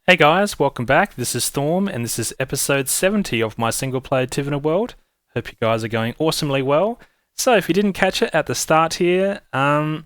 Hey guys, welcome back. This is Storm, and this is episode 70 of my single-player Tiveden world. Hope you guys are going awesomely well. So, if you didn't catch it at the start here,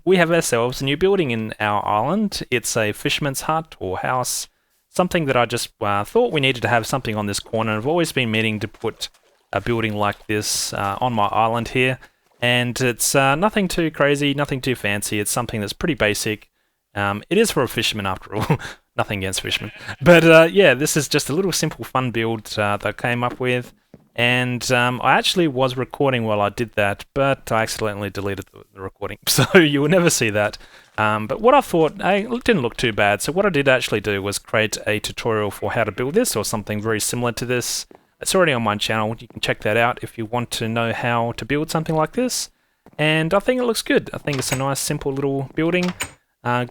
we have ourselves a new building in our island. It's a fisherman's hut or house, something that I just thought we needed to have something on this corner. I've always been meaning to put a building like this on my island here, and it's nothing too crazy, nothing too fancy. It's something that's pretty basic. It is for a fisherman after all. Nothing against fishermen. But yeah, this is just a little simple fun build that I came up with. And I actually was recording while I did that, but I accidentally deleted the recording. So you will never see that. But what I thought, it didn't look too bad. So what I did actually do was create a tutorial for how to build this or something very similar to this. It's already on my channel. You can check that out if you want to know how to build something like this. And I think it looks good. I think it's a nice simple little building.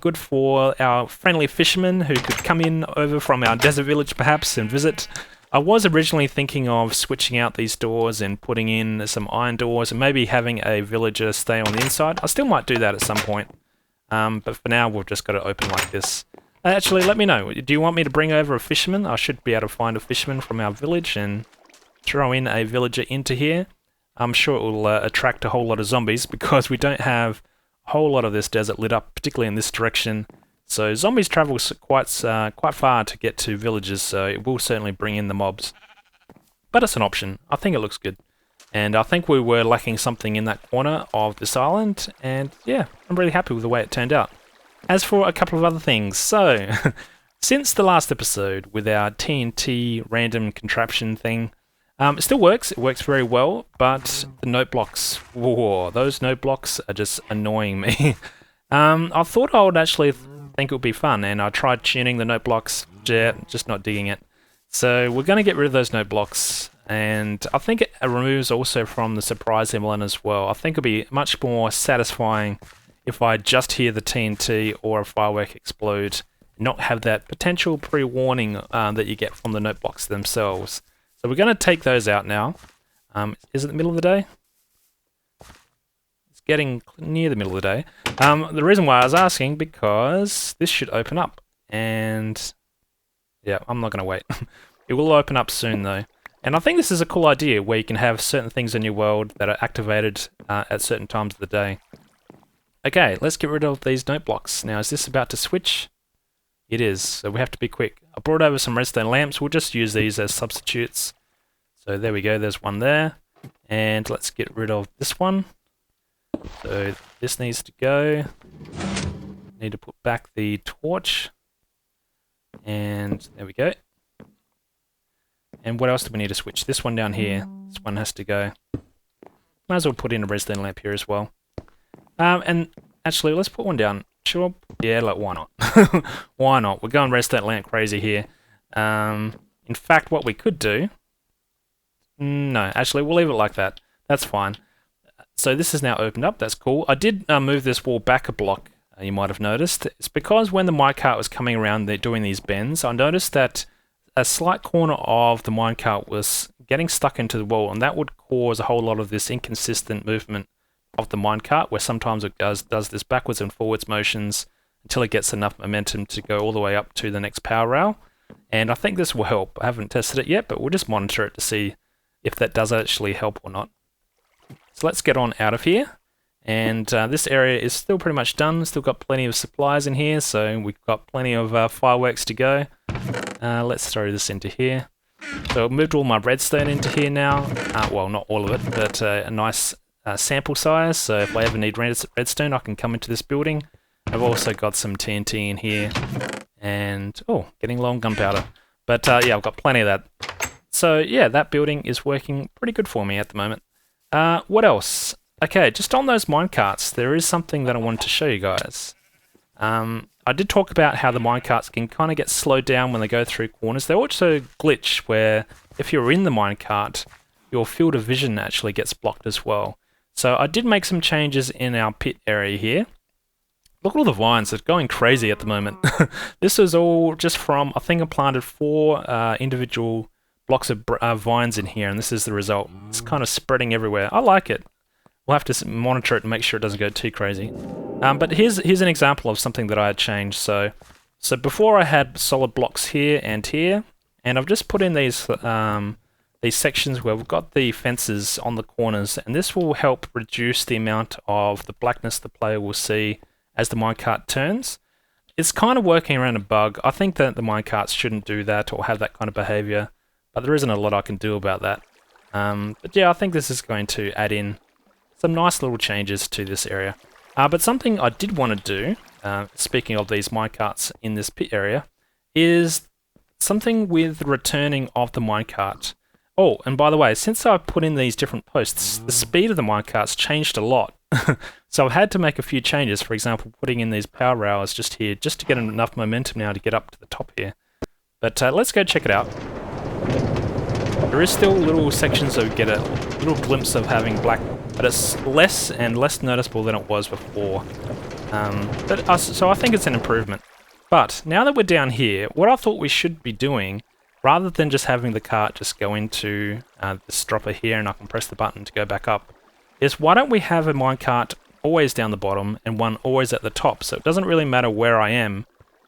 Good for our friendly fishermen who could come in over from our desert village perhaps and visit. I was originally thinking of switching out these doors and putting in some iron doors and maybe having a villager stay on the inside. I still might do that at some point, but for now we've just got it open like this. Actually, let me know. Do you want me to bring over a fisherman? I should be able to find a fisherman from our village and throw in a villager into here. I'm sure it will attract a whole lot of zombies because we don't have whole lot of this desert lit up, particularly in this direction. So zombies travel quite far to get to villages, so it will certainly bring in the mobs. But it's an option. I think it looks good. And I think we were lacking something in that corner of this island, and yeah, I'm really happy with the way it turned out. As for a couple of other things, so since the last episode with our TNT random contraption thing, it still works. It works very well, but the note blocks, whoa, those note blocks are just annoying me. I thought I would actually think it would be fun, and I tried tuning the note blocks, just not digging it. So we're going to get rid of those note blocks, and I think it removes also from the surprise element as well. I think it'll be much more satisfying if I just hear the TNT or a firework explode, and not have that potential pre-warning that you get from the note blocks themselves. So we're going to take those out now. Is it the middle of the day? It's getting near the middle of the day. The reason why I was asking, because this should open up. And yeah, I'm not going to wait. It will open up soon though. And I think this is a cool idea where you can have certain things in your world that are activated at certain times of the day. Okay, let's get rid of these note blocks. Now, is this about to switch? It is, so we have to be quick. I brought over some redstone lamps. We'll just use these as substitutes. So there we go, there's one there. And let's get rid of this one. So this needs to go. Need to put back the torch. And there we go. And what else do we need to switch? This one down here. This one has to go. Might as well put in a redstone lamp here as well. And actually, let's put one down. Sure. Yeah, like, why not? Why not? We're going redstone lamp crazy here. In fact, what we could do... No, actually, we'll leave it like that. That's fine. So this is now opened up. That's cool. I did move this wall back a block, you might have noticed. It's because when the minecart was coming around, they're doing these bends, I noticed that a slight corner of the minecart was getting stuck into the wall, and that would cause a whole lot of this inconsistent movement of the minecart, where sometimes it does this backwards and forwards motions until it gets enough momentum to go all the way up to the next power rail. And I think this will help. I haven't tested it yet, but we'll just monitor it to see if that does actually help or not. So let's get on out of here. And this area is still pretty much done. Still got plenty of supplies in here, so we've got plenty of fireworks to go. Let's throw this into here. So I've moved all my redstone into here now. Well, not all of it, but a nice sample size, so if I ever need redstone I can come into this building. I've also got some TNT in here, and oh, getting low on gunpowder, but yeah, I've got plenty of that. So yeah, that building is working pretty good for me at the moment. What else? Okay, just on those minecarts, there is something that I wanted to show you guys. I did talk about how the minecarts can kind of get slowed down when they go through corners. They also glitch where if you're in the minecart, your field of vision actually gets blocked as well. So I did make some changes in our pit area here. Look at all the vines, they're going crazy at the moment. This is all just from, I think I planted 4 individual blocks of vines in here, and this is the result. It's kind of spreading everywhere. I like it. We'll have to monitor it and make sure it doesn't go too crazy. But here's an example of something that I had changed. So So before I had solid blocks here, and I've just put in these sections where we've got the fences on the corners, and this will help reduce the amount of the blackness the player will see as the minecart turns. It's kind of working around a bug. I think that the minecarts shouldn't do that or have that kind of behavior, but there isn't a lot I can do about that. But yeah, I think this is going to add in some nice little changes to this area. But something I did want to do, speaking of these minecarts in this pit area, is something with returning of the minecart. Oh, and by the way, since I put in these different posts, the speed of the minecarts changed a lot. So I've had to make a few changes, for example, putting in these power rails just here, just to get enough momentum now to get up to the top here. But let's go check it out. There is still little sections that we get a little glimpse of having black, but it's less and less noticeable than it was before. So I think it's an improvement. But now that we're down here, what I thought we should be doing, rather than just having the cart just go into this dropper here and I can press the button to go back up, is why don't we have a minecart always down the bottom and one always at the top, so it doesn't really matter where I am.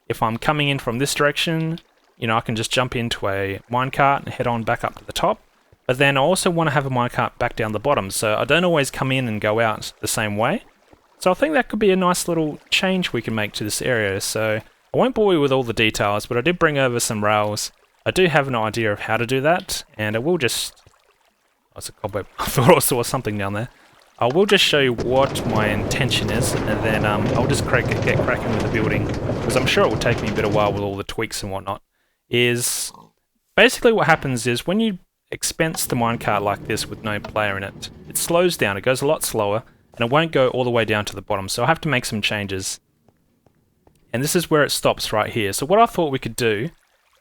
If I'm coming in from this direction, you know, I can just jump into a minecart and head on back up to the top. But then I also want to have a minecart back down the bottom, so I don't always come in and go out the same way. So I think that could be a nice little change we can make to this area. So I won't bore you with all the details, but I did bring over some rails. I do have an idea of how to do that, and I will just... Oh, it's a cobweb. I thought I saw something down there. I will just show you what my intention is, and then I'll just get cracking with the building, because I'm sure it will take me a bit of while with all the tweaks and whatnot. Is basically what happens is when you expense the minecart like this with no player in it, it slows down, it goes a lot slower, and it won't go all the way down to the bottom, so I have to make some changes. And this is where it stops right here. So what I thought we could do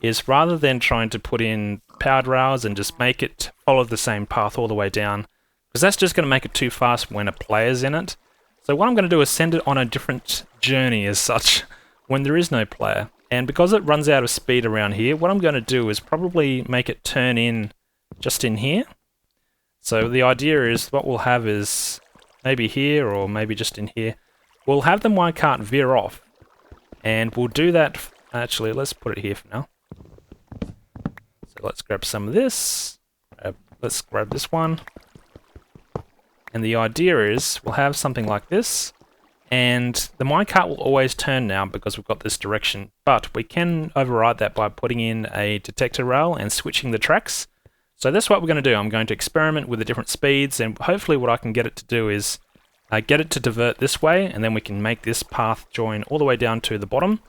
is, rather than trying to put in powered rails and just make it follow the same path all the way down, because that's just going to make it too fast when a player's in it. So what I'm going to do is send it on a different journey as such when there is no player. And because it runs out of speed around here, what I'm going to do is probably make it turn in just in here. So the idea is what we'll have is maybe here or maybe just in here. We'll have the minecart veer off, and we'll do that. Actually, let's put it here for now. So let's grab some of this. Let's grab this one. And the idea is we'll have something like this, and the minecart will always turn now because we've got this direction, but we can override that by putting in a detector rail and switching the tracks. So that's what we're going to do. I'm going to experiment with the different speeds, and hopefully what I can get it to do is get it to divert this way, and then we can make this path join all the way down to the bottom.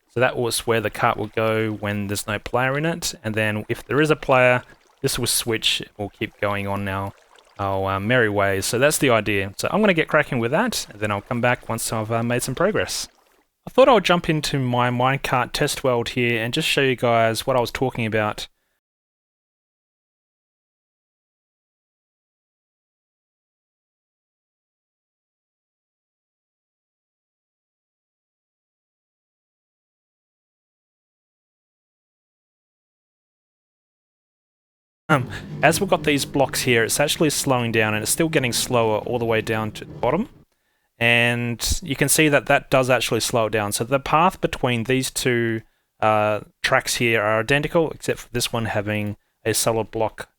So that was where the cart will go when there's no player in it, and then if there is a player, this will switch. It will keep going on now. Merry ways. So that's the idea. So I'm going to get cracking with that, and then I'll come back once I've made some progress. I thought I'll jump into my minecart test world here and just show you guys what I was talking about. As we've got these blocks here, it's actually slowing down, and it's still getting slower all the way down to the bottom. And you can see that that does actually slow it down. So the path between these two tracks here are identical, except for this one having a solid block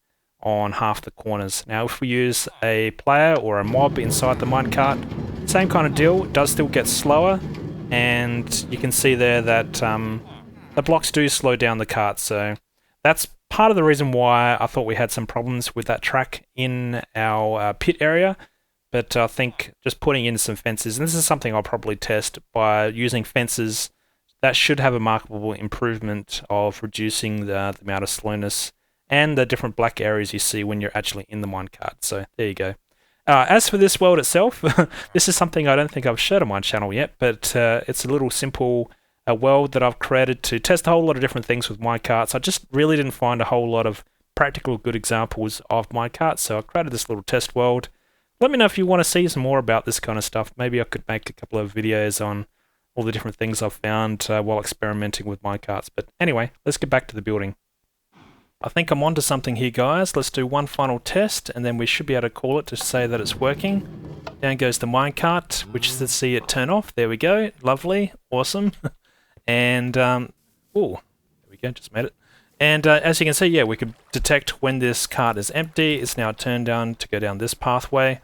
on half the corners. Now if we use a player or a mob inside the minecart, same kind of deal, it does still get slower, and you can see there that the blocks do slow down the cart. So that's part of the reason why I thought we had some problems with that track in our pit area. But I think just putting in some fences, and this is something I'll probably test by using fences, that should have a markable improvement of reducing the amount of slowness and the different black areas you see when you're actually in the minecart. So there you go. As for this world itself, this is something I don't think I've showed on my channel yet, but it's a little simple world that I've created to test a whole lot of different things with minecarts. I just really didn't find a whole lot of practical good examples of minecarts, so I created this little test world. Let me know if you want to see some more about this kind of stuff. Maybe I could make a couple of videos on all the different things I've found while experimenting with minecarts. But anyway, let's get back to the building. I think I'm onto something here, guys. Let's do one final test, and then we should be able to call it to say that it's working. Down goes the minecart, which is to see it turn off. There we go. Lovely. Awesome. And, oh, there we go, just made it. And as you can see, yeah, we could detect when this cart is empty. It's now turned down to go down this pathway.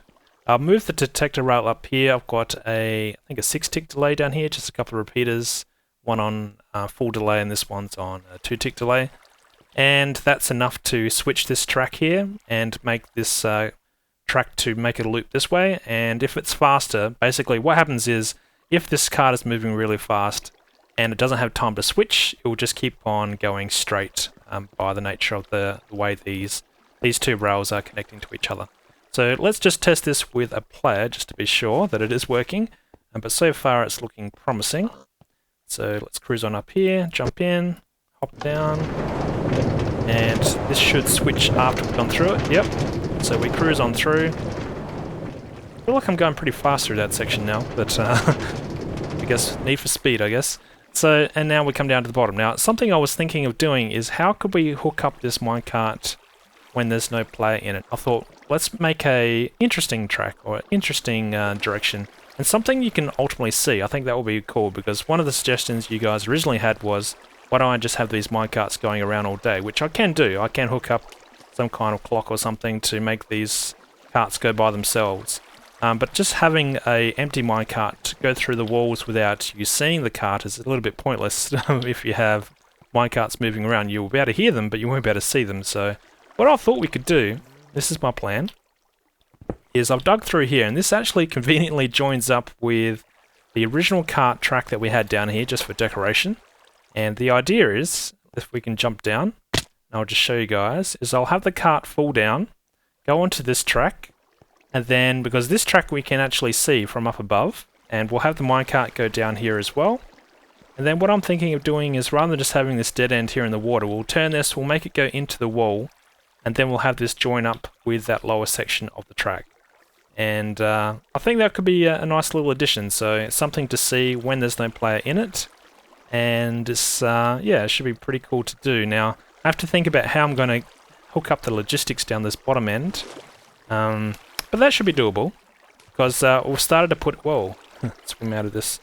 I'll move the detector rail up here. I've got I think a 6-tick delay down here, just a couple of repeaters. One on full delay and this one's on a 2-tick delay. And that's enough to switch this track here and make this track to make it a loop this way. And if it's faster, basically what happens is if this cart is moving really fast and it doesn't have time to switch, it will just keep on going straight by the nature of the way these two rails are connecting to each other. So let's just test this with a player just to be sure that it is working. But so far it's looking promising. So let's cruise on up here, jump in, hop down, and this should switch after we've gone through it. Yep. So we cruise on through. I feel like I'm going pretty fast through that section now, but I guess need for speed, I guess. So, and now we come down to the bottom. Now, something I was thinking of doing is how could we hook up this minecart when there's no player in it? I thought, let's make a interesting track or interesting direction. And something you can ultimately see. I think that will be cool because one of the suggestions you guys originally had was, why don't I just have these minecarts going around all day? Which I can do. I can hook up some kind of clock or something to make these carts go by themselves. But just having a empty minecart go through the walls without you seeing the cart is a little bit pointless. If you have minecarts moving around, you'll be able to hear them, but you won't be able to see them. So what I thought we could do, this is my plan, is I've dug through here, and this actually conveniently joins up with the original cart track that we had down here just for decoration. And the idea is, if we can jump down, and I'll just show you guys, is I'll have the cart fall down, go onto this track, and then, because this track we can actually see from up above, and we'll have the minecart go down here as well. And then what I'm thinking of doing is, rather than just having this dead end here in the water, we'll turn this, we'll make it go into the wall, and then we'll have this join up with that lower section of the track. And I think that could be a nice little addition, so it's something to see when there's no player in it. And it's, yeah, it should be pretty cool to do. Now, I have to think about how I'm going to hook up the logistics down this bottom end. But that should be doable, because we've started to put, whoa, swim out of this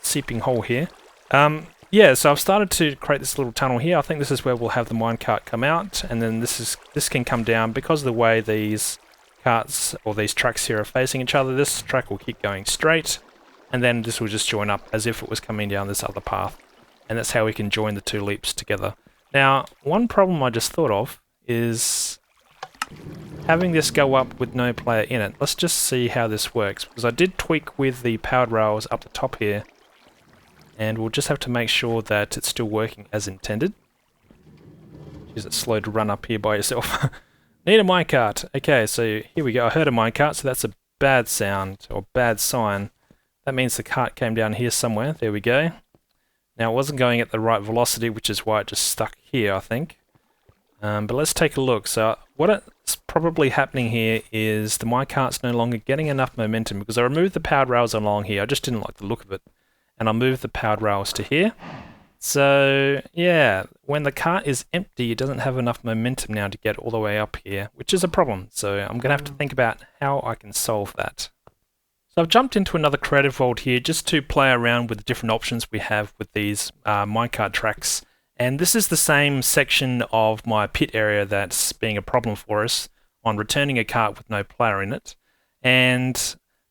seeping hole here. Yeah, so I've started to create this little tunnel here. I think this is where we'll have the minecart come out, and then this can come down because of the way these carts or these tracks here are facing each other. This track will keep going straight, and then this will just join up as if it was coming down this other path, and that's how we can join the two leaps together. Now, one problem I just thought of is having this go up with no player in it. Let's just see how this works, because I did tweak with the powered rails up the top here, and we'll just have to make sure that it's still working as intended. Is it slow to run up here by yourself? Need a minecart. Okay, so here we go. I heard a minecart, so that's a bad sound or bad sign. That means the cart came down here somewhere. There we go. Now it wasn't going at the right velocity, which is why it just stuck here, I think. But let's take a look. So what's probably happening here is the minecart's no longer getting enough momentum, because I removed the powered rails along here. I just didn't like the look of it. And I moved the powered rails to here. So, yeah, when the cart is empty, it doesn't have enough momentum now to get all the way up here, which is a problem. So I'm going to have to think about how I can solve that. So I've jumped into another creative vault here just to play around with the different options we have with these minecart tracks. And this is the same section of my pit area that's being a problem for us on returning a cart with no player in it. And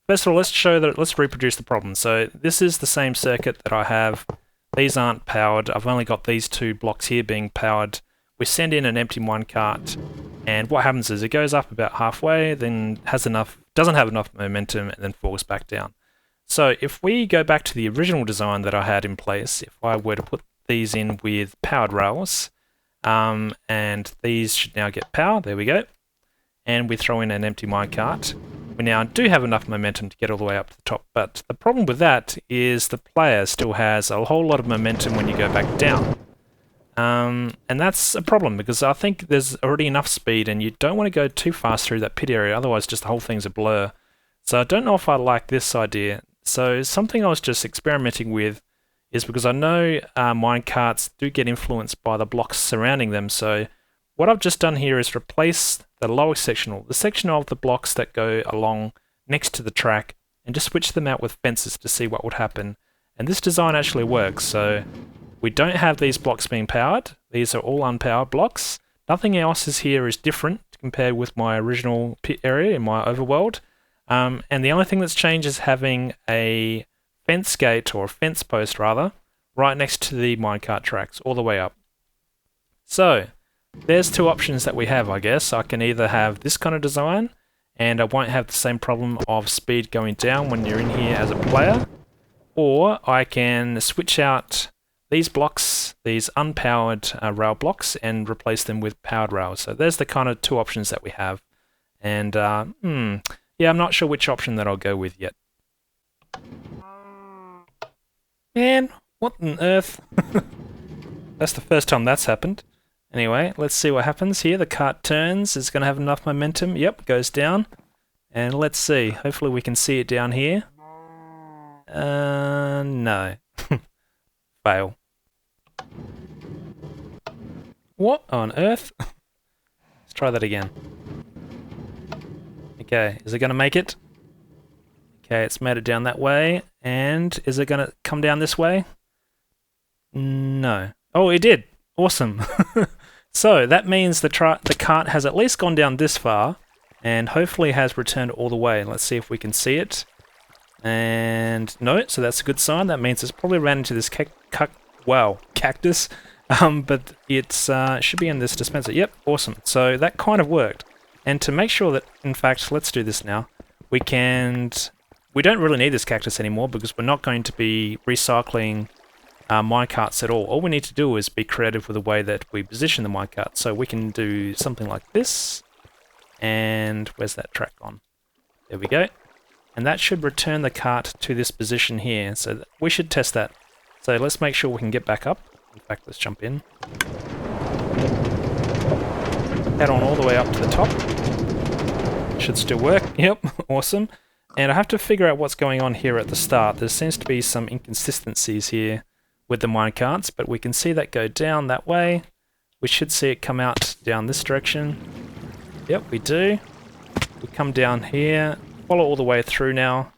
first of all, let's reproduce the problem. So this is the same circuit that I have. These aren't powered. I've only got these two blocks here being powered. We send in an empty minecart, and what happens is it goes up about halfway, then doesn't have enough momentum, and then falls back down. So if we go back to the original design that I had in place, if I were to put these in with powered rails, and these should now get power, there we go, and we throw in an empty minecart, we now do have enough momentum to get all the way up to the top. But the problem with that is the player still has a whole lot of momentum when you go back down. And that's a problem, because I think there's already enough speed and you don't want to go too fast through that pit area, otherwise just the whole thing's a blur. So I don't know if I like this idea. So something I was just experimenting with is, because I know minecarts do get influenced by the blocks surrounding them, so what I've just done here is replace the lower section, the section of the blocks that go along next to the track, and just switch them out with fences to see what would happen. And this design actually works, so we don't have these blocks being powered. These are all unpowered blocks. Nothing else here is different compared with my original pit area in my overworld. And the only thing that's changed is having a fence gate, or a fence post rather, right next to the minecart tracks, all the way up. So, there's two options that we have, I guess. I can either have this kind of design, and I won't have the same problem of speed going down when you're in here as a player, or I can switch out these blocks, these unpowered rail blocks, and replace them with powered rails. So there's the kind of two options that we have. And, yeah, I'm not sure which option that I'll go with yet. Man, what on earth? That's the first time that's happened. Anyway, let's see what happens here. The cart turns. It's going to have enough momentum. Yep, goes down. And let's see. Hopefully we can see it down here. No. Fail. What on earth? Let's try that again. Okay, is it going to make it? Okay, it's made it down that way. And is it going to come down this way? No. Oh, it did. Awesome. So that means the cart has at least gone down this far, and hopefully has returned all the way. Let's see if we can see it. And no, so that's a good sign. That means it's probably ran into this cactus. But it's should be in this dispenser. Yep, awesome. So that kind of worked. And to make sure that, in fact, let's do this now. We don't really need this cactus anymore because we're not going to be recycling minecarts at all. All we need to do is be creative with the way that we position the minecart. So we can do something like this. And where's that track gone? There we go. And that should return the cart to this position here. So we should test that. So let's make sure we can get back up. In fact, let's jump in. Head on all the way up to the top. Should still work. Yep, awesome. And I have to figure out what's going on here at the start. There seems to be some inconsistencies here with the minecarts, but we can see that go down that way. We should see it come out down this direction. Yep, we do. We come down here, follow all the way through now,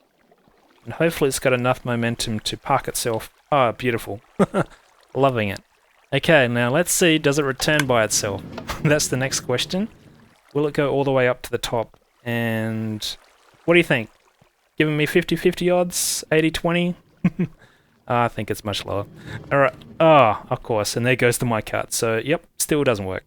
and hopefully it's got enough momentum to park itself. Oh, beautiful. Loving it. Okay, now let's see, does it return by itself? That's the next question. Will it go all the way up to the top? And what do you think? Giving me 50-50 odds? 80-20? I think it's much lower. Alright. Oh, of course. And there goes the minecart. So, yep, still doesn't work.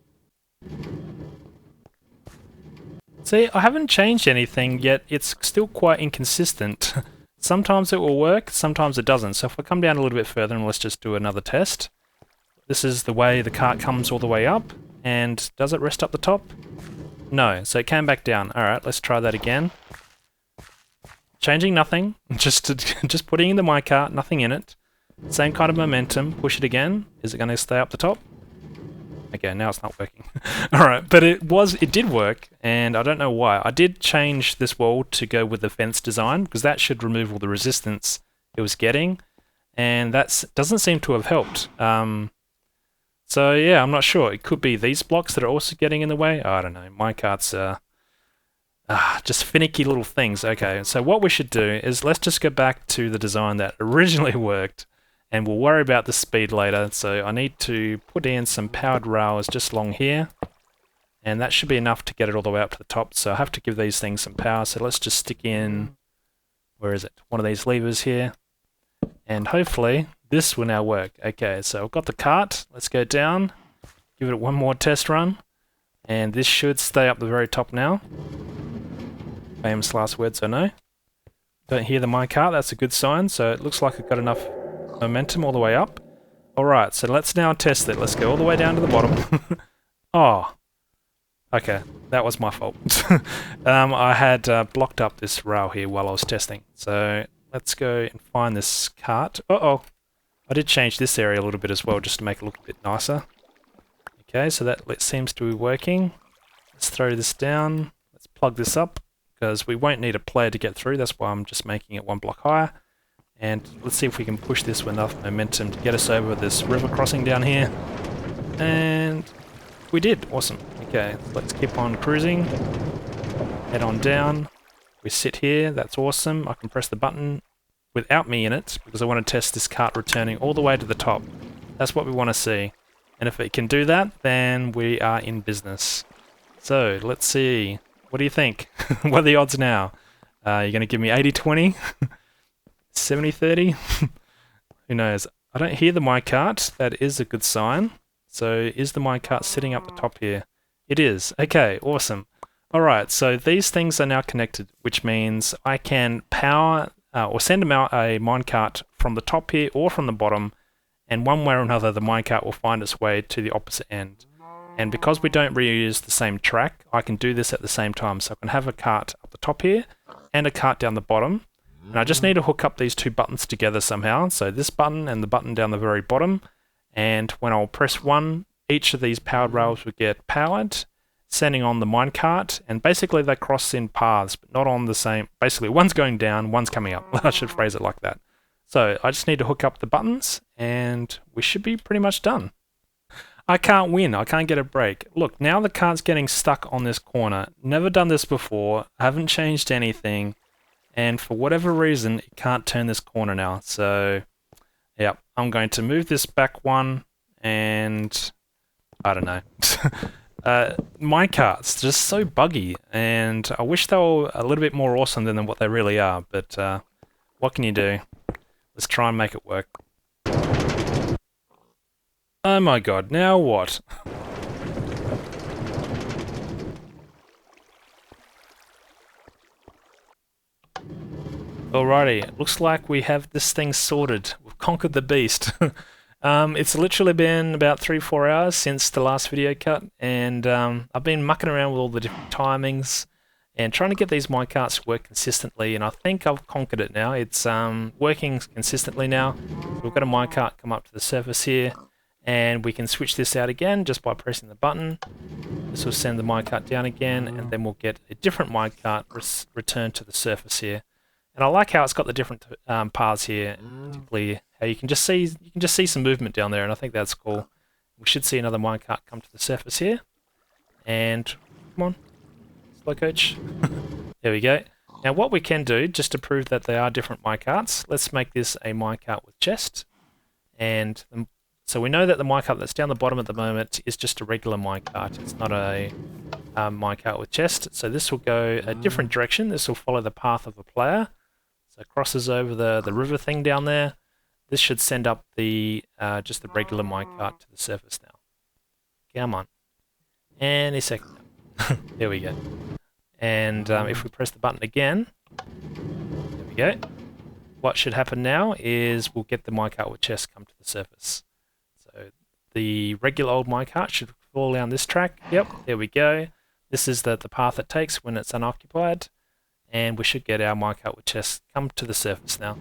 See, I haven't changed anything yet. It's still quite inconsistent. Sometimes it will work, sometimes it doesn't. So if I come down a little bit further and let's just do another test. This is the way the cart comes all the way up. And does it rest up the top? No. So it came back down. Alright, let's try that again. Changing nothing, just putting in the minecart, nothing in it. Same kind of momentum, push it again. Is it going to stay up the top? Okay, now it's not working. Alright, but it did work, and I don't know why. I did change this wall to go with the fence design, because that should remove all the resistance it was getting, and that doesn't seem to have helped. So yeah, I'm not sure. It could be these blocks that are also getting in the way. I don't know. Minecarts are just finicky little things. Okay, so what we should do is let's just go back to the design that originally worked, and we'll worry about the speed later. So I need to put in some powered rails just along here, and that should be enough to get it all the way up to the top. So I have to give these things some power. So let's just stick in, where is it? One of these levers here, and hopefully this will now work. Okay, so I've got the cart. Let's go down, give it one more test run, and this should stay up the very top now. Famous last words, I know. Don't hear the minecart, that's a good sign. So it looks like it got enough momentum all the way up. Alright, so let's now test it. Let's go all the way down to the bottom. Oh, okay, that was my fault. I had blocked up this rail here while I was testing. So let's go and find this cart. Uh-oh, I did change this area a little bit as well, just to make it look a bit nicer. Okay, so that seems to be working. Let's throw this down. Let's plug this up, because we won't need a player to get through. That's why I'm just making it one block higher. And let's see if we can push this with enough momentum to get us over this river crossing down here. And we did. Awesome. Okay, let's keep on cruising. Head on down. We sit here. That's awesome. I can press the button. without me in it, because I want to test this cart returning all the way to the top. That's what we want to see. And if it can do that, then we are in business. So, let's see. What do you think? What are the odds now? You're going to give me 80-20? 70-30? Who knows? I don't hear the minecart. That is a good sign. So, is the minecart sitting up the top here? It is. Okay, awesome. Alright, so these things are now connected, which means I can power or send them out a minecart from the top here or from the bottom, and one way or another the minecart will find its way to the opposite end. And because we don't reuse the same track, I can do this at the same time. So I can have a cart up the top here and a cart down the bottom. And I just need to hook up these two buttons together somehow. So this button and the button down the very bottom. And when I'll press 1, each of these powered rails will get powered, sending on the minecart. And basically they cross in paths, but not on the same. Basically one's going down, one's coming up. I should phrase it like that. So I just need to hook up the buttons and we should be pretty much done. I can't win. I can't get a break. Look, now the cart's getting stuck on this corner. Never done this before. Haven't changed anything. And for whatever reason, it can't turn this corner now. So, yeah, I'm going to move this back one. And I don't know. Minecarts, just so buggy. And I wish they were a little bit more awesome than what they really are. But what can you do? Let's try and make it work. Oh my god, now what? Alrighty, it looks like we have this thing sorted. We've conquered the beast. It's literally been about 3-4 hours since the last video cut, and I've been mucking around with all the different timings and trying to get these minecarts to work consistently, and I think I've conquered it now. It's working consistently now. We've got a minecart come up to the surface here. And we can switch this out again just by pressing the button. This will send the minecart down again, and then we'll get a different minecart return to the surface here. And I like how it's got the different paths here, particularly how you can just see some movement down there, and I think that's cool. We should see another minecart come to the surface here. And come on, slow coach. There we go. Now what we can do, just to prove that they are different minecarts, let's make this a minecart with chest. And so we know that the minecart that's down the bottom at the moment is just a regular minecart. It's not a minecart with chest. So this will go a different direction. This will follow the path of a player. So it crosses over the river thing down there. This should send up the just the regular minecart to the surface now. Come on. Any second. There we go. And if we press the button again, there we go. What should happen now is we'll get the minecart with chest come to the surface. So the regular old minecart should fall down this track. Yep, there we go. This is the path it takes when it's unoccupied. And we should get our minecart with chest come to the surface now.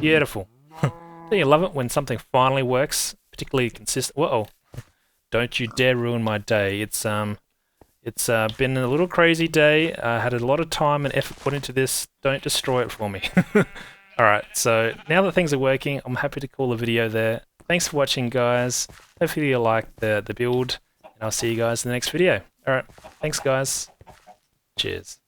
Beautiful. Don't you love it when something finally works, particularly consistent? Whoa! Don't you dare ruin my day. It's been a little crazy day. I had a lot of time and effort put into this. Don't destroy it for me. Alright, so now that things are working, I'm happy to call the video there. Thanks for watching, guys. Hopefully you liked the build, and I'll see you guys in the next video. Alright, thanks guys. Cheers.